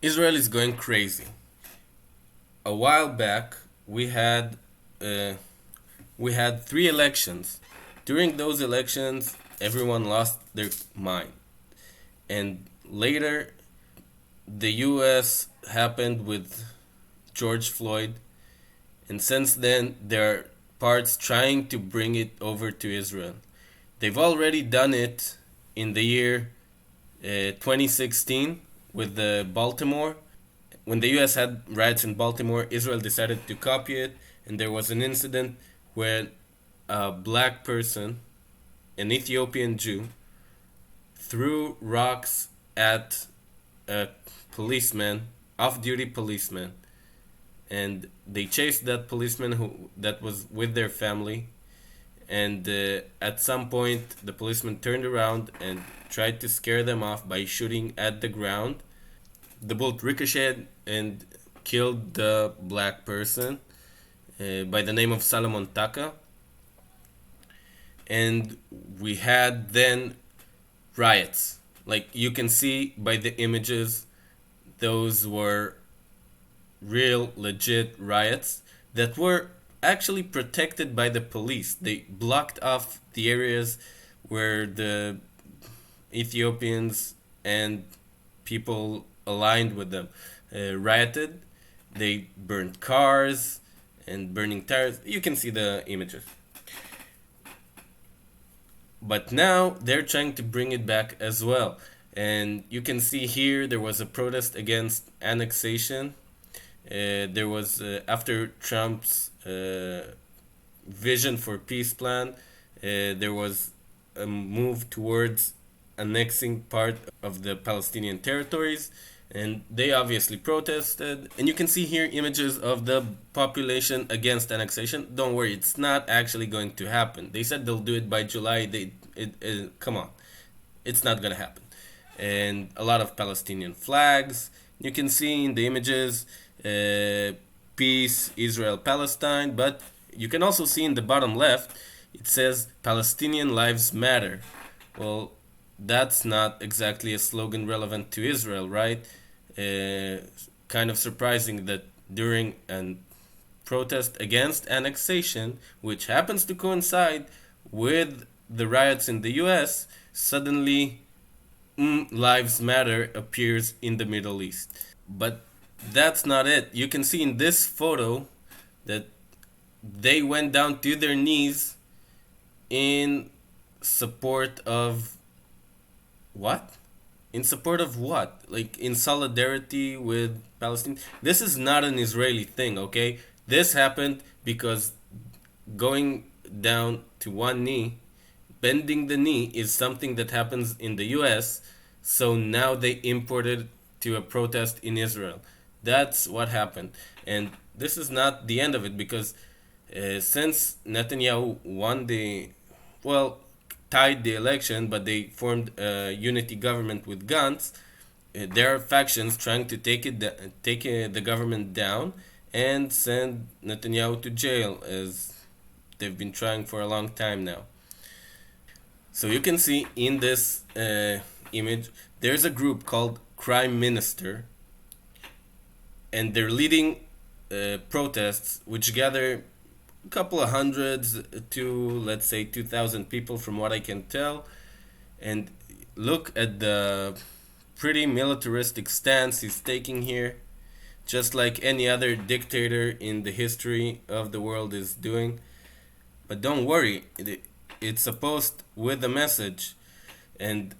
Israel is going crazy. A while back, uh, we had three elections. During those elections, everyone lost their mind, and later, the U.S. happened with George Floyd, and since then, there are parts trying to bring it over to Israel. They've already done it in the year 2016 with the Baltimore. When the US had riots in Baltimore, Israel decided to copy it, and there was an incident where a black person, an Ethiopian Jew, threw rocks at a policeman, off-duty policeman, and they chased that policeman who that was with their family. And at some point, the policeman turned around and tried to scare them off by shooting at the ground. The bullet ricocheted and killed the black person by the name of Salomon Taka. And we had then riots. Like you can see by the images, those were real, legit riots that were actually protected by the police. They blocked off the areas where the Ethiopians and people aligned with them rioted. They burned cars and burning tires. You can see the images. But now they're trying to bring it back as well. And you can see here there was a protest against annexation. There was, after Trump's vision for peace plan, there was a move towards annexing part of the Palestinian territories, and they obviously protested. And you can see here images of the population against annexation. Don't worry, it's not actually going to happen. They said they'll do it by July. Come on, it's not gonna happen. And a lot of Palestinian flags. You can see in the images, peace, Israel, Palestine. But you can also see in the bottom left, it says Palestinian lives matter. Well, that's not exactly a slogan relevant to Israel, right? Kind of surprising that during a protest against annexation, which happens to coincide with the riots in the US, suddenly Lives Matter appears in the Middle East. But that's not it. You can see in this photo that they went down to their knees in support of what? In support of what? Like in solidarity with Palestine? This is not an Israeli thing, okay? This happened because going down to one knee, bending the knee, is something that happens in the US, so now they imported to a protest in Israel. That's what happened. And this is not the end of it because since Netanyahu won well, tied the election, but they formed a unity government with guns. There are factions trying to take the government down and send Netanyahu to jail, as they've been trying for a long time now. So you can see in this image, there's a group called Crime Minister, and they're leading protests which gather a couple of hundreds to, let's say, 2,000 people from what I can tell. And look at the pretty militaristic stance he's taking here, just like any other dictator in the history of the world is doing. But don't worry, it's supposed with a message. And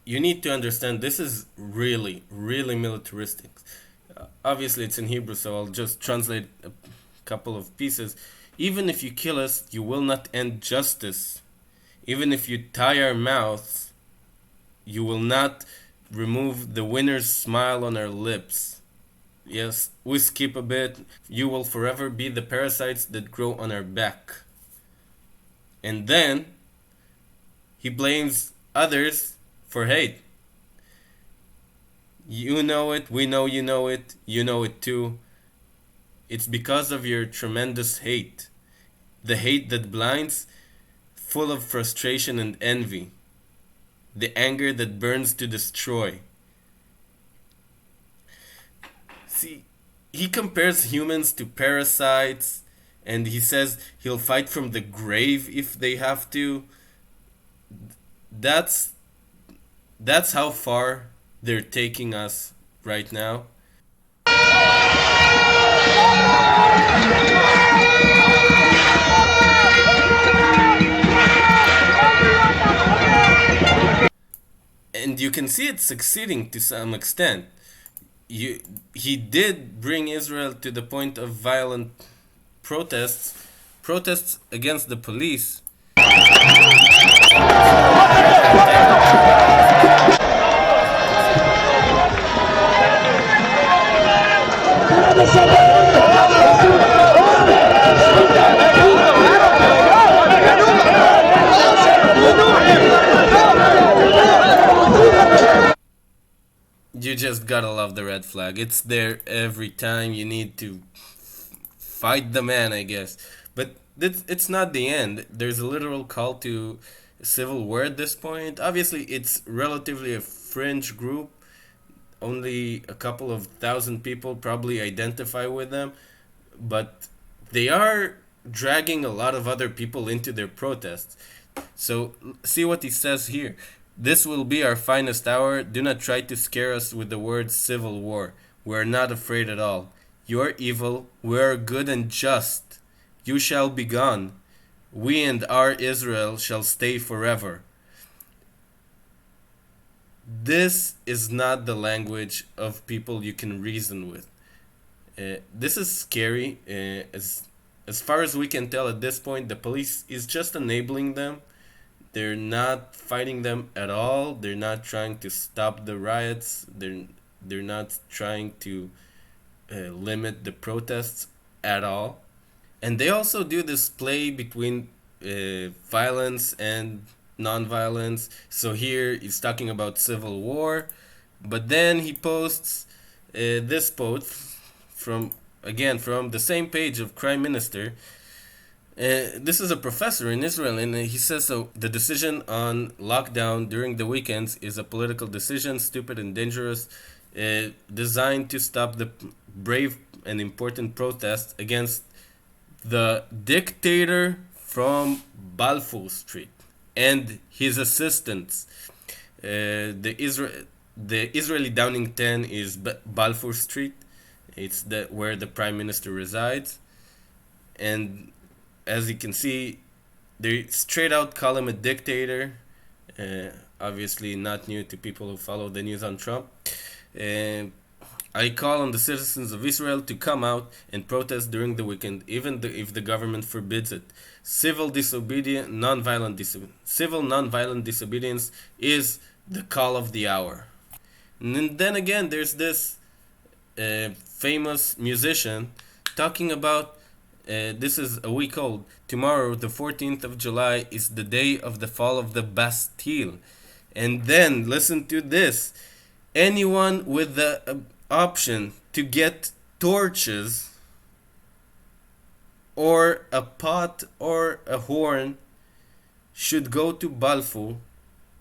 you need to understand this is really, really militaristic. Obviously, it's in Hebrew, so I'll just translate a couple of pieces. Even if you kill us, you will not end justice. Even if you tie our mouths, you will not remove the winner's smile on our lips. Yes, we skip a bit. You will forever be the parasites that grow on our back. And then he blames others for hate. You know it, we know you know it too. It's because of your tremendous hate. The hate that blinds, full of frustration and envy. The anger that burns to destroy. See, he compares humans to parasites, and he says he'll fight from the grave if they have to. That's that's how far they're taking us right now. And you can see it succeeding to some extent. You, he did bring Israel to the point of violent protests against the police. You just gotta love the red flag. It's there every time you need to fight the man, I guess. But it's not the end. There's a literal call to civil war at this point. Obviously, it's relatively a fringe group. Only a couple of thousand people probably identify with them, but they are dragging a lot of other people into their protests. So, see what he says here. This will be our finest hour. Do not try to scare us with the word civil war. We are not afraid at all. You are evil. We are good and just. You shall be gone. We and our Israel shall stay forever. This is not the language of people you can reason with. This is scary. As far as we can tell at this point, the police is just enabling them. They're not fighting them at all. They're not trying to stop the riots. They're not trying to limit the protests at all. And they also do this play between violence and non-violence. So here he's talking about civil war, but then he posts this post from from the same page of Prime Minister. This is a professor in Israel, and he says so. The decision on lockdown during the weekends is a political decision, stupid and dangerous, designed to stop the brave and important protests against the dictator from Balfour Street and his assistants. The Israeli Downing 10 is Balfour Street. It's where the prime minister resides, and as you can see, they straight out call him a dictator. Obviously, not new to people who follow the news on Trump. I call on the citizens of Israel to come out and protest during the weekend, even if the government forbids it. Civil non-violent disobedience is the call of the hour. And then again, there's this famous musician talking about this is a week old. Tomorrow, the 14th of July, is the day of the fall of the Bastille. And then, listen to this. Anyone with the option to get torches or a pot or a horn should go to Balfour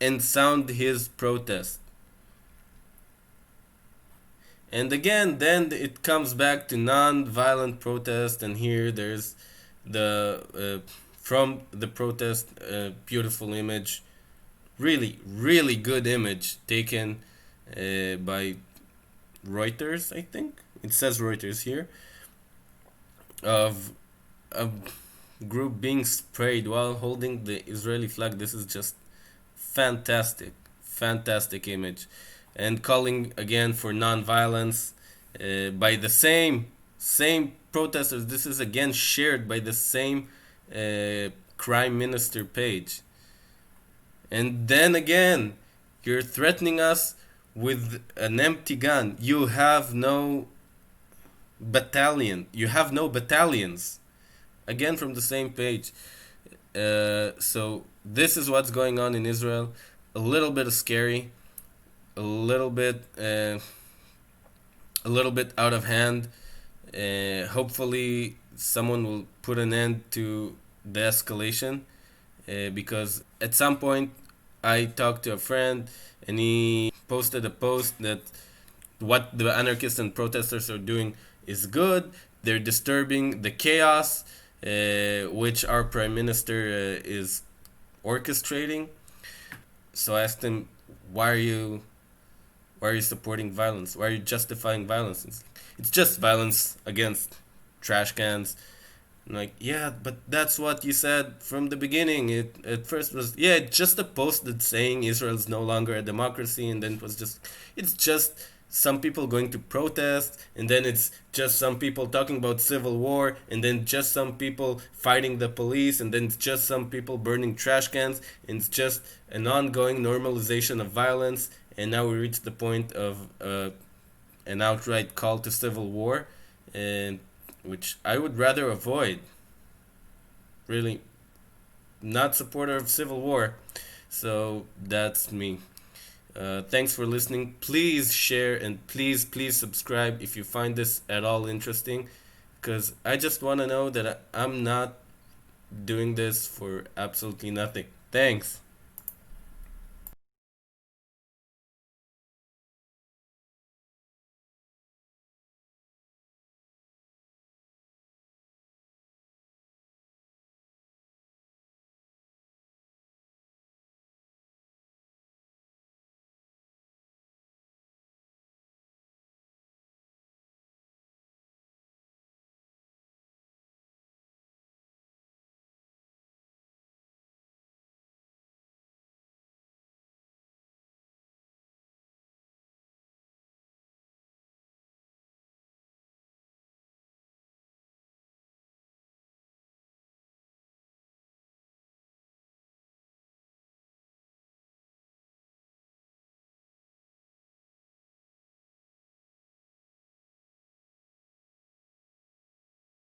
and sound his protest. And again, then it comes back to non-violent protest, and here there's the from the protest beautiful image, really good image taken by Reuters, I think it says Reuters here, of a group being sprayed while holding the Israeli flag. This is just fantastic image, and calling again for non-violence by the same protesters. This is again shared by the same Prime Minister page. And then again, you're threatening us with an empty gun. You have no battalion. You have no battalions. Again from the same page. So this is what's going on in Israel. A little bit scary. A little bit out of hand. Hopefully someone will put an end to the escalation, because at some point I talked to a friend and he posted a post that what the anarchists and protesters are doing is good. They're disturbing the chaos, which our prime minister is orchestrating. So I asked him, why are you why are you supporting violence? Why are you justifying violence? It's just violence against trash cans. I'm like, yeah, but that's what you said from the beginning. It at first was, yeah, it's just a post that's saying Israel's no longer a democracy, and then it's just some people going to protest, and then it's just some people talking about civil war, and then just some people fighting the police, and then it's just some people burning trash cans, and it's just an ongoing normalization of violence, and now we reach the point of an outright call to civil war, and which I would rather avoid. Really, not supporter of civil war. So that's me. Thanks for listening. Please share and please subscribe if you find this at all interesting, because I just want to know that I'm not doing this for absolutely nothing. Thanks.